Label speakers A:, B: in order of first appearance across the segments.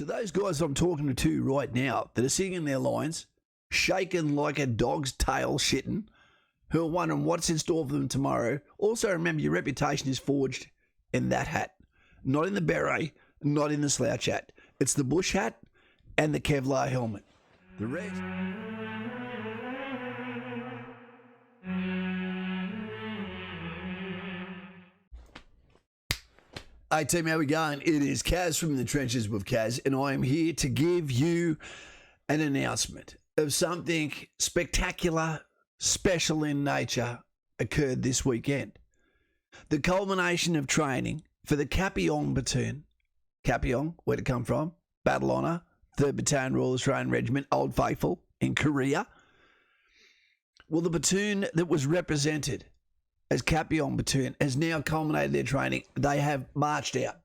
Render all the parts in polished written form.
A: To those guys I'm talking to right now that are sitting in their lines, shaking like a dog's tail shitting, who are wondering what's in store for them tomorrow, also remember your reputation is forged in that hat. Not in the beret, not in the slouch hat. It's the bush hat and the Kevlar helmet. The rest... Hey team, how we going? It is Kaz from the Trenches with Kaz, and I am here to give you an announcement of something spectacular, special in nature occurred this weekend. The culmination of training for the Kapyong Platoon. Kapyong, where'd it come from? Battle Honour, 3rd Battalion Royal Australian Regiment, Old Faithful in Korea. Well, the platoon that was represented as Kapyong Platoon has now culminated their training. They have marched out.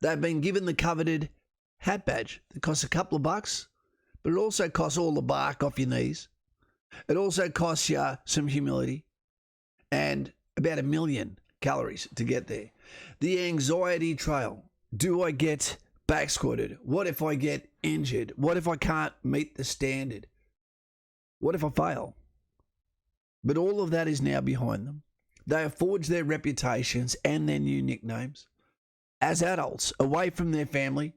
A: They've been given the coveted hat badge. It costs a couple of bucks, but it also costs all the bark off your knees. It also costs you some humility and about 1 million calories to get there. The anxiety trail. Do I get back squatted? What if I get injured? What if I can't meet the standard? What if I fail? But all of that is now behind them. They have forged their reputations and their new nicknames as adults, away from their family,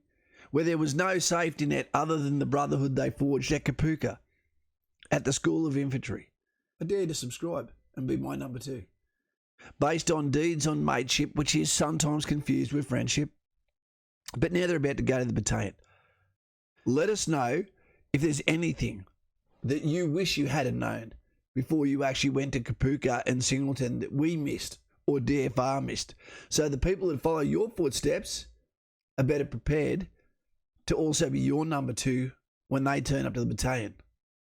A: where there was no safety net other than the brotherhood they forged at Kapooka, at the School of Infantry. I dare to subscribe and be my number 2. Based on deeds on mateship, which is sometimes confused with friendship. But now they're about to go to the battalion. Let us know if there's anything that you wish you had known before you actually went to Kapooka and Singleton that we missed or DFR missed. So the people that follow your footsteps are better prepared to also be your number 2 when they turn up to the battalion.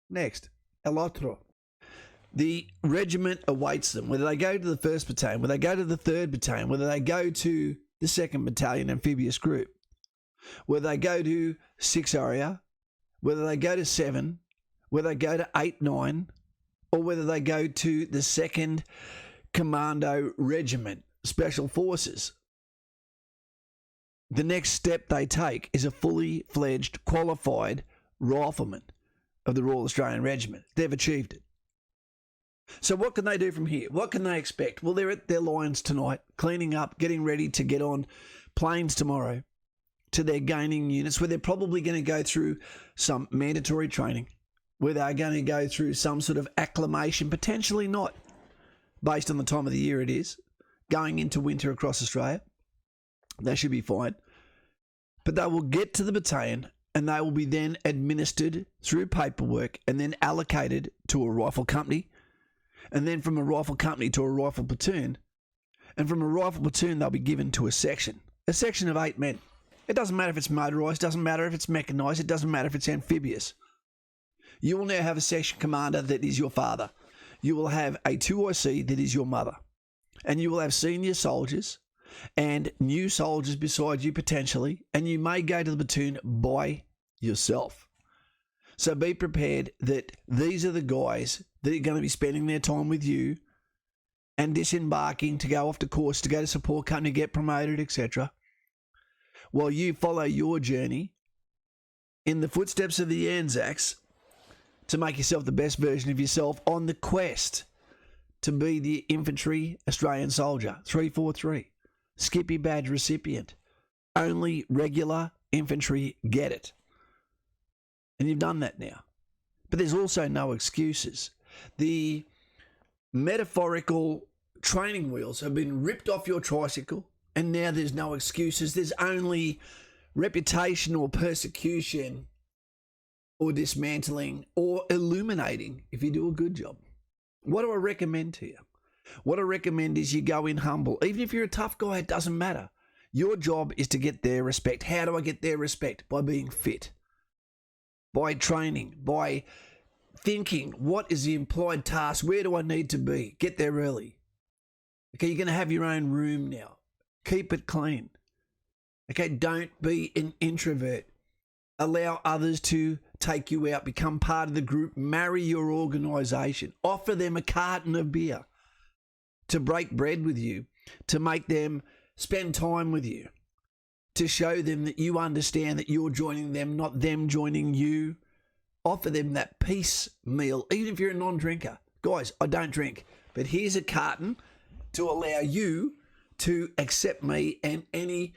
A: Next, el otro. The regiment awaits them, whether they go to the 1st Battalion, whether they go to the 3rd Battalion, whether they go to the 2nd Battalion Amphibious Group, whether they go to 6 Area, whether they go to 7, whether they go to 8, 9, or whether they go to the 2nd Commando Regiment, Special Forces. The next step they take is a fully fledged, qualified rifleman of the Royal Australian Regiment. They've achieved it. So what can they do from here? What can they expect? Well, they're at their lines tonight, cleaning up, getting ready to get on planes tomorrow to their gaining units, where they're probably going to go through some mandatory training, where they're going to go through some sort of acclimation, potentially not, based on the time of the year it is, going into winter across Australia. They should be fine. But they will get to the battalion and they will be then administered through paperwork and then allocated to a rifle company, and then from a rifle company to a rifle platoon, and from a rifle platoon they'll be given to a section of 8 men. It doesn't matter if it's motorised, doesn't matter if it's mechanised, it doesn't matter if it's amphibious. You will now have a section commander that is your father. You will have a 2IC that is your mother. And you will have senior soldiers and new soldiers beside you potentially, and you may go to the platoon by yourself. So be prepared that these are the guys that are going to be spending their time with you and disembarking to go off to course, to go to support company, get promoted, etc. While you follow your journey in the footsteps of the Anzacs to make yourself the best version of yourself on the quest to be the Infantry Australian Soldier, 343, Skippy Badge recipient. Only regular infantry get it. And you've done that now. But there's also no excuses. The metaphorical training wheels have been ripped off your tricycle, and now there's no excuses. There's only reputation or persecution or dismantling or illuminating if you do a good job. What do I recommend to you? What I recommend is you go in humble. Even if you're a tough guy, it doesn't matter. Your job is to get their respect. How do I get their respect? By being fit, by training, by thinking, what is the implied task? Where do I need to be? Get there early. Okay, you're going to have your own room now. Keep it clean. Okay, don't be an introvert. Allow others to take you out, become part of the group, marry your organisation, offer them a carton of beer to break bread with you, to make them spend time with you. to show them that you understand that you're joining them, not them joining you. Offer them that peace meal, even if you're a non-drinker. Guys, I don't drink, but here's a carton to allow you to accept me and any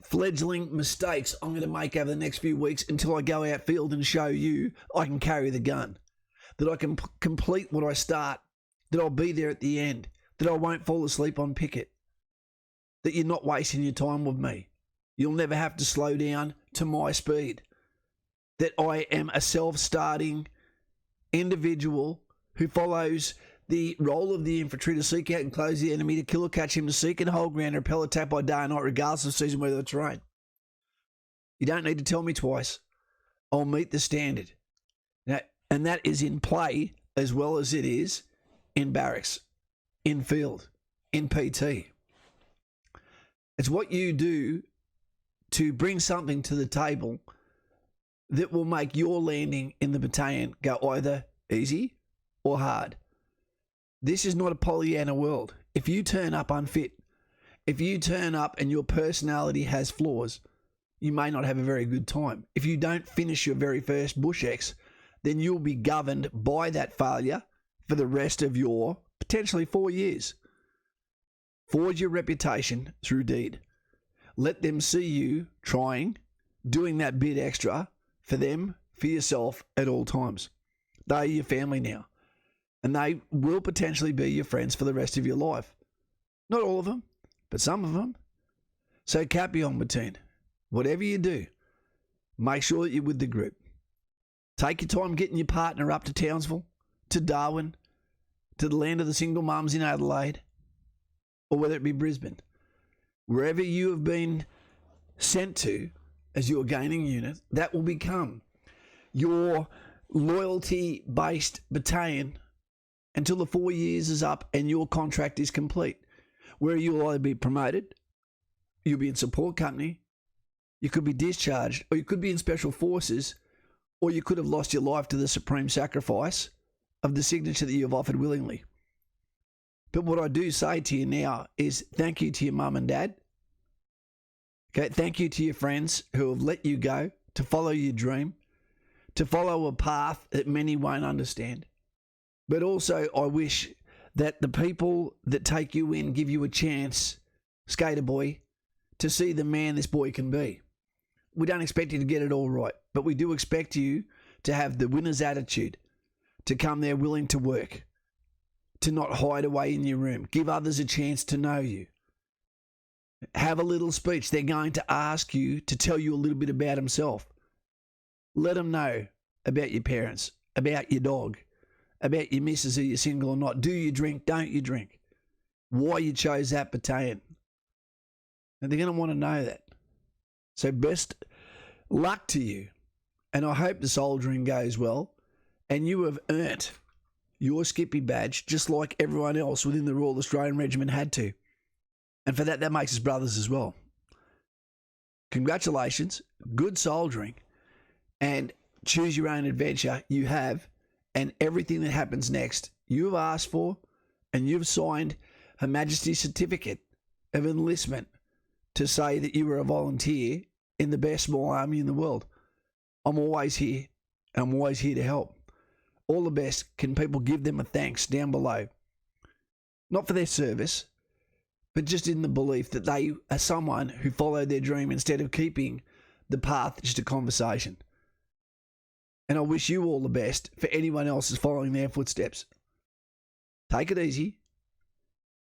A: fledgling mistakes I'm going to make over the next few weeks until I go outfield and show you I can carry the gun, that I can complete what I start, that I'll be there at the end, that I won't fall asleep on picket, that you're not wasting your time with me. You'll never have to slow down to my speed, that I am a self-starting individual who follows the role of the infantry to seek out and close the enemy, to kill or catch him, to seek and hold ground, and repel attack by day and night, regardless of season, weather, or terrain. You don't need to tell me twice. I'll meet the standard. Now, and that is in play as well as it is in barracks, in field, in PT. It's what you do to bring something to the table that will make your landing in the battalion go either easy or hard. This is not a Pollyanna world. If you turn up unfit, if you turn up and your personality has flaws, you may not have a very good time. If you don't finish your very first bush X, then you'll be governed by that failure for the rest of your potentially 4 years. Forge your reputation through deed. Let them see you trying, doing that bit extra for them, for yourself at all times. They're your family now. And they will potentially be your friends for the rest of your life. Not all of them, but some of them. So Kapyong Platoon, whatever you do, make sure that you're with the group. Take your time getting your partner up to Townsville, to Darwin, to the land of the single mums in Adelaide, or whether it be Brisbane. Wherever you have been sent to as your gaining unit, that will become your loyalty-based battalion until the 4 years is up and your contract is complete, where you'll either be promoted, you'll be in support company, you could be discharged, or you could be in special forces, or you could have lost your life to the supreme sacrifice of the signature that you have offered willingly. But what I do say to you now is thank you to your mum and dad. Okay, thank you to your friends who have let you go to follow your dream, to follow a path that many won't understand. But also, I wish that the people that take you in give you a chance, skater boy, to see the man this boy can be. We don't expect you to get it all right, but we do expect you to have the winner's attitude, to come there willing to work, to not hide away in your room, give others a chance to know you. Have a little speech. They're going to ask you to tell you a little bit about himself. Let them know about your parents, about your dog, about your missus, are you single or not? Do you drink? Don't you drink? Why you chose that battalion? And they're going to want to know that. So best luck to you. And I hope the soldiering goes well. And you have earned your Skippy Badge just like everyone else within the Royal Australian Regiment had to. And for that makes us brothers as well. Congratulations. Good soldiering. And choose your own adventure. You have. And everything that happens next, you have asked for, and you've signed Her Majesty's certificate of enlistment to say that you were a volunteer in the best small army in the world. I'm always here. I'm always here to help. All the best. Can people give them a thanks down below? Not for their service, but just in the belief that they are someone who followed their dream instead of keeping the path just a conversation. And I wish you all the best for anyone else who's following their footsteps. Take it easy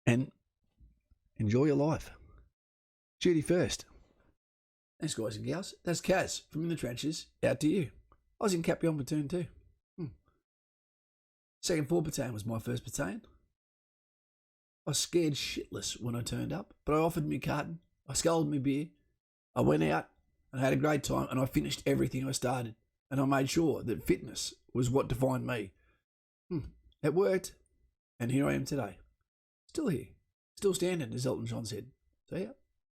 A: and enjoy your life. Duty first. Thanks, guys and gals. That's Kaz from In the Trenches. Out to you. I was in Kapyong Platoon too. 2nd 4 Battalion was my first battalion. I was scared shitless when I turned up, but I offered me carton. I sculled me beer. I went out and I had a great time, and I finished everything I started. And I made sure that fitness was what defined me. It worked. And here I am today. Still here. Still standing, as Elton John said. So yeah.